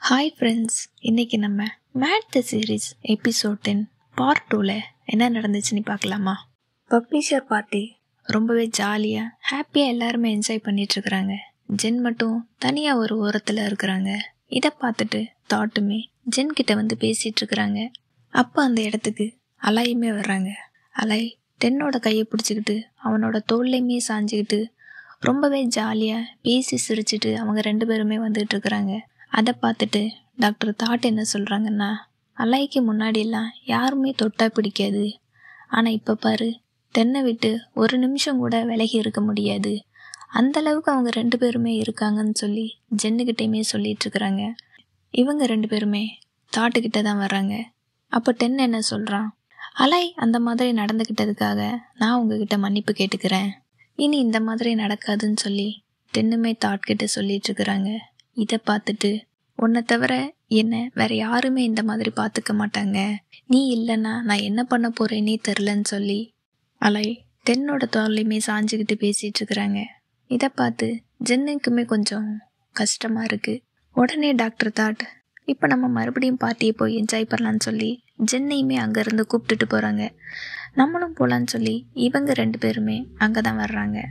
Hi friends, இன்றைக்கி நம்ம made the series episode 10 part 2ல் என்ன நடந்துச்சுன்னு பார்க்கலாமா? பப்ளிஷர் பார்ட்டி ரொம்பவே ஜாலியாக ஹாப்பியாக எல்லாருமே என்ஜாய் பண்ணிகிட்ருக்குறாங்க. ஜென் மட்டும் தனியாக ஒரு ஓரத்தில் இருக்கிறாங்க. இதை பார்த்துட்டு தாட்டுமே ஜென் கிட்ட வந்து பேசிகிட்ருக்குறாங்க. அப்போ அந்த இடத்துக்கு அலாயுமே வர்றாங்க. அலாய் டென்னோட கையை பிடிச்சிக்கிட்டு அவனோட தோல்லையுமே சாஞ்சிக்கிட்டு ரொம்பவே ஜாலியாக பேசி சிரிச்சிட்டு அவங்க ரெண்டு பேருமே வந்துட்டுருக்குறாங்க. அதை பார்த்துட்டு டாக்டர் தாட் என்ன சொல்கிறாங்கன்னா, அலாய்க்கு முன்னாடியெல்லாம் யாருமே தொட்டா பிடிக்காது, ஆனால் இப்போ பாரு தென்னை விட்டு ஒரு நிமிஷம் கூட விலகி இருக்க முடியாது, அந்தளவுக்கு அவங்க ரெண்டு பேருமே இருக்காங்கன்னு சொல்லி ஜென்னுக்கிட்டையுமே சொல்லிகிட்ருக்குறாங்க. இவங்க ரெண்டு பேருமே தாட்டுக்கிட்ட தான் வர்றாங்க. அப்போ டென் என்ன சொல்கிறான், அலாய் அந்த மாதிரி நடந்துக்கிட்டதுக்காக நான் உங்ககிட்ட மன்னிப்பு கேட்டுக்கிறேன், இனி இந்த மாதிரி நடக்காதுன்னு சொல்லி டென்னுமே தாட்கிட்ட சொல்லிகிட்ருக்குறாங்க. இதை பார்த்துட்டு உன்னை தவிர என்ன வேற யாருமே இந்த மாதிரி பார்த்துக்க மாட்டாங்க, நீ இல்லைன்னா நான் என்ன பண்ண போறேன்னே தெரிலன்னு சொல்லி அலாய் டென்னோட தோல்லையுமே சாஞ்சிக்கிட்டு பேசிகிட்டு இருக்கிறாங்க. இதை பார்த்து ஜென்னுக்குமே கொஞ்சம் கஷ்டமாக இருக்குது. உடனே டாக்டர் தாட் இப்போ நம்ம மறுபடியும் பார்ட்டியை போய் என்ஜாய் பண்ணலான்னு சொல்லி ஜென்னையுமே அங்கேருந்து கூப்பிட்டுட்டு போகிறாங்க. நம்மளும் போகலான்னு சொல்லி இவங்க ரெண்டு பேருமே அங்கே தான் வர்றாங்க.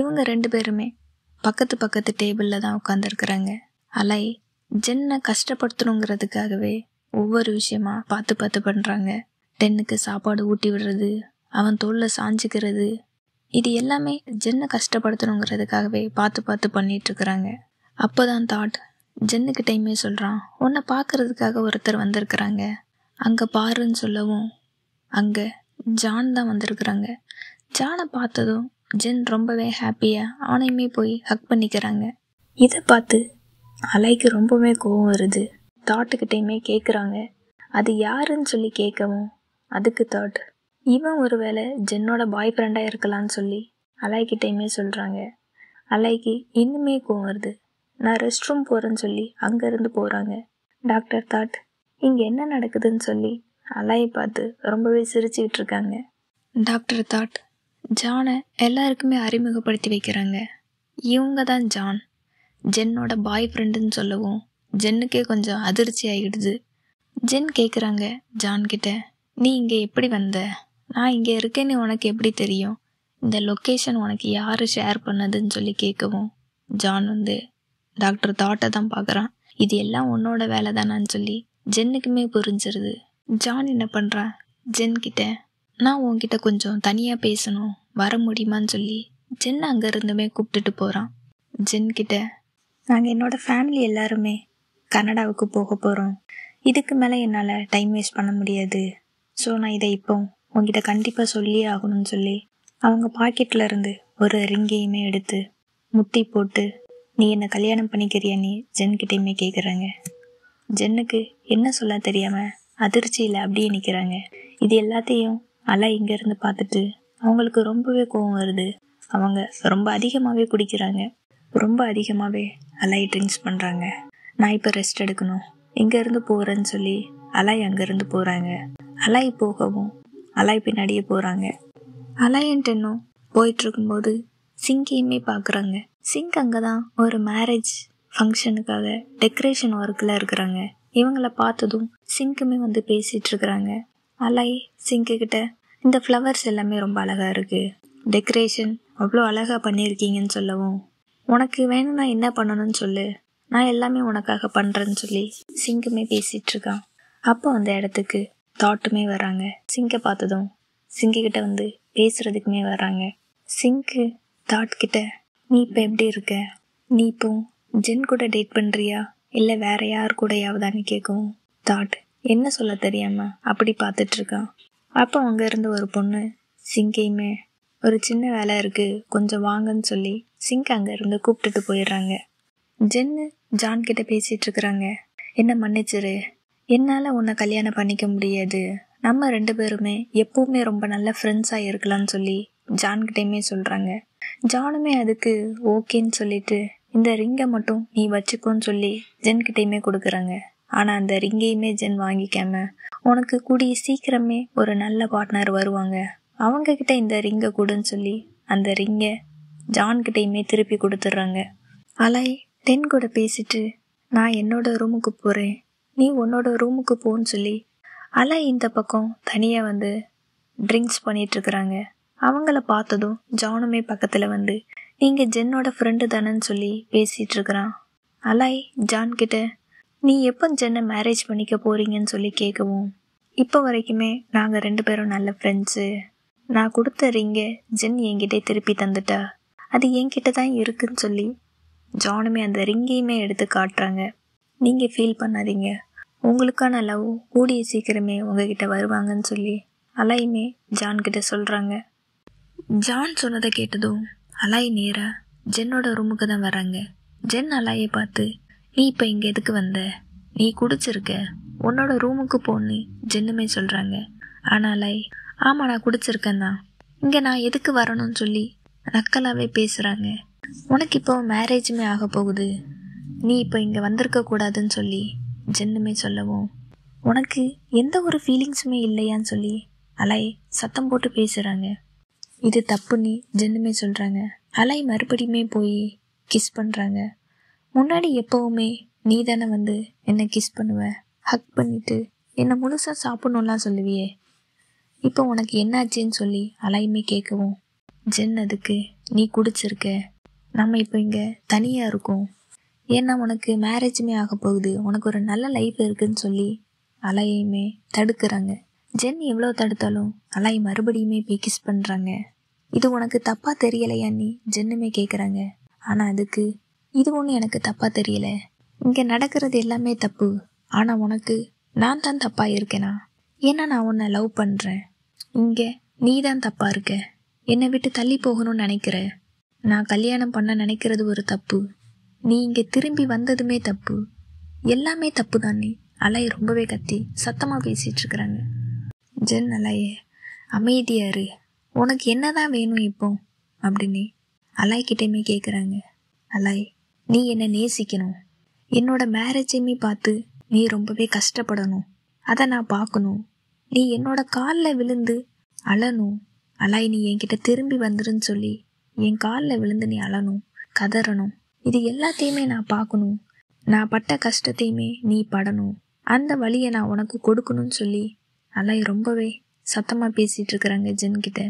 இவங்க ரெண்டு பேருமே பக்கத்து டேபிளில் தான் உட்காந்துருக்குறாங்க. அலாய் ஜென்னை கஷ்டப்படுத்தணுங்கிறதுக்காகவே ஒவ்வொரு விஷயமா பார்த்து பண்ணுறாங்க. டென்னுக்கு சாப்பாடு ஊட்டி விடுறது, அவன் தோளில் சாஞ்சிக்கிறது, இது எல்லாமே ஜென்னை கஷ்டப்படுத்தணுங்கிறதுக்காகவே பார்த்து பண்ணிகிட்ருக்குறாங்க. அப்போ தான் தாட் ஜென்னுக்கிட்டையுமே சொல்கிறான், உன்னை பார்க்குறதுக்காக ஒருத்தர் வந்திருக்கிறாங்க, அங்கே பாருன்னு சொல்லவும் அங்கே ஜான் தான் வந்திருக்குறாங்க. ஜானை பார்த்ததும் ஜென் ரொம்பவே ஹாப்பியாக அவனையுமே போய் ஹக் பண்ணிக்கிறாங்க. இதை பார்த்து அலாய்க்கு ரொம்பவே கோவம் வருது. தாட்டுக்கிட்டையுமே கேட்குறாங்க, அது யாருன்னு சொல்லி கேட்கவும் அதுக்கு தாட் இவன் ஒரு வேளை ஜென்னோட பாய் ஃப்ரெண்டாக இருக்கலான்னு சொல்லி அலாய்கிட்டையுமே சொல்கிறாங்க. அலாய்க்கு இன்னுமே கோவம் வருது. நான் ரெஸ்ட் ரூம் போகிறேன்னு சொல்லி அங்கேருந்து போகிறாங்க. டாக்டர் தாட் இங்கே என்ன நடக்குதுன்னு சொல்லி அலாயை பார்த்து ரொம்பவே சிரிச்சுக்கிட்டு இருக்காங்க. டாக்டர் தாட் ஜானை எல்லாருக்குமே அறிமுகப்படுத்தி வைக்கிறாங்க. இவங்க தான் ஜான், ஜென்னோட பாய் ஃப்ரெண்டுன்னு சொல்லவும் ஜென்னுக்கே கொஞ்சம் அதிர்ச்சி ஆகிடுது. ஜென் கேட்குறாங்க ஜான்கிட்ட, நீ இங்கே எப்படி வந்த, நான் இங்கே இருக்கேன்னு உனக்கு எப்படி தெரியும், இந்த லொக்கேஷன் உனக்கு யார் ஷேர் பண்ணதுன்னு சொல்லி கேட்கவும் ஜான் வந்து டாக்டர் தாட்டை தான் பார்க்குறான். இது எல்லாம் உன்னோட வேலை தானான்னு சொல்லி ஜென்னுக்குமே புரிஞ்சிருது. ஜான் என்ன பண்ணுறான், ஜென்கிட்ட நான் உன்கிட்ட கொஞ்சம் தனியாக பேசணும், வர முடியுமான்னு சொல்லி ஜென் அங்கேருந்துமே கூப்பிட்டுட்டு போகிறான். ஜென்கிட்ட நாங்கள் என்னோடய ஃபேமிலி எல்லாருமே கனடாவுக்கு போக போகிறோம், இதுக்கு மேலே என்னால் டைம் வேஸ்ட் பண்ண முடியாது, ஸோ நான் இதை இப்போ உங்ககிட்ட கண்டிப்பாக சொல்லியே ஆகணும்னு சொல்லி அவங்க பாக்கெட்டில் இருந்து ஒரு ரிங்கையுமே எடுத்து முட்டி போட்டு, நீ என்னை கல்யாணம் பண்ணிக்கிறியா நீ ஜென்கிட்டையுமே கேட்குறாங்க. ஜென்னுக்கு என்ன சொல்ல தெரியாமல் அதிர்ச்சியில் அப்படியே நிற்கிறாங்க. இது எல்லாத்தையும் அலாய் இங்கேருந்து பார்த்துட்டு அவங்களுக்கு ரொம்பவே கோவம் வருது. அவங்க ரொம்ப அதிகமாகவே குடிக்கிறாங்க, ரொம்ப அதிகமாகவே அலாய் ட்ரிங்க்ஸ் பண்ணுறாங்க. நான் இப்போ ரெஸ்ட் எடுக்கணும், இங்கேருந்து போகிறேன்னு சொல்லி அலாய் அங்கேருந்து போகிறாங்க. அலாய் போகவும் அலாய் பின்னாடியே போகிறாங்க. அலாயன் டென்னும் போயிட்டுருக்கும்போது சிங்கையுமே பார்க்குறாங்க. சிங் அங்கே தான் ஒரு மேரேஜ் ஃபங்க்ஷனுக்காக டெக்கரேஷன் ஒர்க்கில் இருக்கிறாங்க. இவங்கள பார்த்ததும் சிங்க்குமே வந்து பேசிகிட்டு இருக்கிறாங்க. அலாய் சிங்குக்கிட்ட இந்த ஃப்ளவர்ஸ் எல்லாமே ரொம்ப அழகாக இருக்குது, டெக்கரேஷன் அவ்வளோ அழகாக பண்ணியிருக்கீங்கன்னு சொல்லவும் உனக்கு வேணும்னா என்ன பண்ணணும்னு சொல்லு, நான் எல்லாமே உனக்காக பண்ணுறேன்னு சொல்லி சிங்குமே பேசிகிட்ருக்கான். அப்போ அந்த இடத்துக்கு தாட்டுமே வராங்க. சிங்கை பார்த்ததும் சிங்குக்கிட்ட வந்து பேசுகிறதுக்குமே வராங்க. சிங்கு தாட்கிட்ட நீ இப்போ எப்படி இருக்க, நீ இப்போ ஜென் கூட டேட் பண்ணுறியா இல்லை வேற யார் கூடயாவதான்னு கேட்கவும் தாட் என்ன சொல்ல தெரியாமல் அப்படி பார்த்துட்ருக்கான். அப்போ அங்கேருந்து ஒரு பொண்ணு சிங்கையுமே ஒரு சின்ன வேலை இருக்குது கொஞ்சம் வாங்கன்னு சொல்லி சிங்க் அங்கேருந்து கூப்பிட்டுட்டு போயிடுறாங்க. ஜென்னு ஜான்கிட்ட பேசிகிட்ருக்குறாங்க. என்ன மன்னிச்சிரு, என்னால் உன்னை கல்யாணம் பண்ணிக்க முடியாது, நம்ம ரெண்டு பேருமே எப்பவுமே ரொம்ப நல்ல ஃப்ரெண்ட்ஸாக இருக்கலாம்னு சொல்லி ஜான்கிட்டையுமே சொல்கிறாங்க. ஜானுமே அதுக்கு ஓகேன்னு சொல்லிட்டு இந்த ரிங்கை மட்டும் நீ வச்சுக்கோன்னு சொல்லி ஜென்கிட்டையுமே கொடுக்குறாங்க. ஆனால் அந்த ரிங்கையுமே ஜென் வாங்கிக்காம உனக்கு கூடிய சீக்கிரமே ஒரு நல்ல பார்ட்னர் வருவாங்க, அவங்கக்கிட்ட இந்த ரிங்கை கொடுன்னு சொல்லி அந்த ரிங்கை ஜான்கிட்டையுமே திருப்பி கொடுத்துட்றாங்க. அலாய் டென் கூட பேசிட்டு நான் என்னோட ரூமுக்கு போகிறேன், நீ உன்னோட ரூமுக்கு போன்னு சொல்லி அலை இந்த பக்கம் தனியாக வந்து ட்ரிங்க்ஸ் பண்ணிகிட்ருக்குறாங்க. அவங்கள பார்த்ததும் ஜானுமே பக்கத்தில் வந்து நீங்கள் ஜென்னோட ஃப்ரெண்டு தானேன்னு சொல்லி பேசிகிட்ருக்குறான். அலை ஜான்கிட்ட நீ எப்போ ஜென்னை மேரேஜ் பண்ணிக்க போகிறீங்கன்னு சொல்லி கேட்கவும், இப்போ வரைக்குமே நாங்கள் 2 பேரும் நல்ல ஃப்ரெண்ட்ஸு. நான் கொடுத்த ரிங்கை ஜென் என்கிட்ட திருப்பி தந்துட்டா, அது என்கிட்ட தான் இருக்குன்னு சொல்லி ஜானுமே அந்த ரிங்கையுமே எடுத்து காட்டுறாங்க. நீங்கள் ஃபீல் பண்ணாதீங்க, உங்களுக்கான லவ் கூடிய சீக்கிரமே உங்ககிட்ட வருவாங்கன்னு சொல்லி அலையுமே ஜான்கிட்ட சொல்கிறாங்க. ஜான் சொன்னதை கேட்டதும் அலை நேராக ஜென்னோட ரூமுக்கு தான் வராங்க. ஜென் அலையை பார்த்து நீ இப்போ இங்கே எதுக்கு வந்த, நீ குடிச்சிருக்க, உன்னோட ரூமுக்கு போன்னு ஜென்னுமே சொல்கிறாங்க. ஆனால் அலை ஆமாம் நான் குடிச்சிருக்கேன் தான், இங்கே நான் எதுக்கு வரணும்னு சொல்லி நக்கலாகவே பேசுகிறாங்க. உனக்கு இப்போ மேரேஜுமே ஆக போகுது, நீ இப்போ இங்கே வந்திருக்க கூடாதுன்னு சொல்லி ஜென்னுமே சொல்லவும், உனக்கு எந்த ஒரு ஃபீலிங்ஸுமே இல்லையான்னு சொல்லி அலை சத்தம் போட்டு பேசுகிறாங்க. இது தப்புன்னு ஜென்னுமே சொல்கிறாங்க. அலை மறுபடியுமே போய் கிஸ் பண்ணுறாங்க. முன்னாடி எப்போவுமே நீ தானே வந்து என்னை கிஸ் பண்ணுவ, ஹக் பண்ணிவிட்டு என்னை முழுசாக சாப்பிட்ணுலாம் சொல்லுவியே, இப்போ உனக்கு என்னாச்சுன்னு சொல்லி அலையுமே கேட்கவும், ஜென் அதுக்கு நீ குடிச்சிருக்க, நம்ம இப்போ இங்கே தனியாக இருக்கோம், ஏன்னா உனக்கு மேரேஜுமே ஆக போகுது, உனக்கு ஒரு நல்ல லைஃப் இருக்குதுன்னு சொல்லி அலையுமே தடுக்கிறாங்க. ஜென் எவ்வளோ தடுத்தாலும் அலை மறுபடியுமே போய் கிஸ் பண்ணுறாங்க. இது உனக்கு தப்பாக தெரியலையா நீ ஜென்னுமே கேட்குறாங்க. ஆனால் அதுக்கு இது ஒன்றும் எனக்கு தப்பாக தெரியல, இங்கே நடக்கிறது எல்லாமே தப்பு, ஆனால் உனக்கு நான் தான் தப்பாக இருக்கேனா, ஏன்னா நான் உன்னை லவ் பண்ணுறேன், இங்கே நீ தான் தப்பாக இருக்க, என்னை விட்டு தள்ளி போகணும்னு நினைக்கிற, நான் கல்யாணம் பண்ண நினைக்கிறது ஒரு தப்பு, நீ இங்கே திரும்பி வந்ததுமே தப்பு, எல்லாமே தப்பு தான் நீ அலை ரொம்பவே கத்தி சத்தமாக பேசிகிட்ருக்குறாங்க. ஜென் அலையே அமைதியாரு, உனக்கு என்ன தான் வேணும் இப்போ அப்படின்னு அலைக்கிட்டேயுமே கேட்குறாங்க. அலை நீ என்னை நேசிக்கணும், என்னோட மேரேஜையுமே பார்த்து நீ ரொம்பவே கஷ்டப்படணும், அதை நான் பார்க்கணும், நீ என்னோட காலில் விழுந்து அழணும், அலை நீ என்கிட்ட திரும்பி வந்துருன்னு சொல்லி என் காலில் விழுந்து நீ அழணும், கதறணும், இது எல்லாத்தையுமே நான் பார்க்கணும், நான் பட்ட கஷ்டத்தையுமே நீ படணும், அந்த வழியை நான் உனக்கு கொடுக்கணும்னு சொல்லி அலை ரொம்பவே சத்தமாக பேசிகிட்டு இருக்கிறாங்க ஜென்கிட்ட.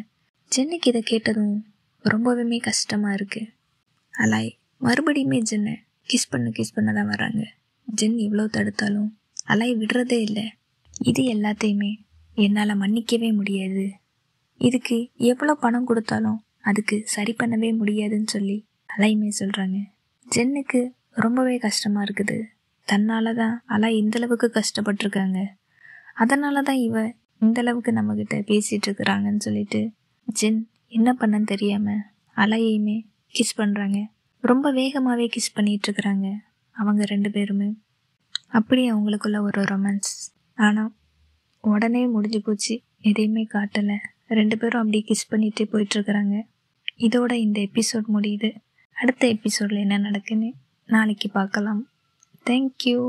ஜென்னுக்கு இதை கேட்டதும் ரொம்பவே கஷ்டமாக இருக்குது. அலை மறுபடியுமே ஜென்னை கிஸ் பண்ண தான் வராங்க. ஜென் இவ்வளோ தடுத்தாலும் அலை விடுறதே இல்லை. இது எல்லாத்தையுமே என்னால் மன்னிக்கவே முடியாது, இதுக்கு எவ்வளோ பணம் கொடுத்தாலும் அதுக்கு சரி பண்ணவே முடியாதுன்னு சொல்லி அலையுமே சொல்கிறாங்க. ஜென்னுக்கு ரொம்பவே கஷ்டமாக இருக்குது, தன்னால தான் அலை இந்தளவுக்கு கஷ்டப்பட்டிருக்காங்க, அதனால தான் இவ இந்தளவுக்கு நம்மக்கிட்ட பேசிகிட்டு இருக்கிறாங்கன்னு சொல்லிட்டு ஜென் என்ன பண்ணன்னு தெரியாமல் அலையுமே கிஸ் பண்ணுறாங்க. ரொம்ப வேகமாகவே கிஸ் பண்ணிகிட்ருக்குறாங்க அவங்க 2 பேருமே. அப்படி அவங்களுக்குள்ள ஒரு ரொமான்ஸ், ஆனால் உடனே முடிஞ்சு போச்சு, எதையுமே காட்டலை. 2 பேரும் அப்படி கிஸ் பண்ணிகிட்டே போயிட்டுருக்குறாங்க. இதோட இந்த எபிசோட் முடியுது. அடுத்த எபிசோடில் என்ன நடக்குன்னு நாளைக்கு பார்க்கலாம். தேங்க்யூ.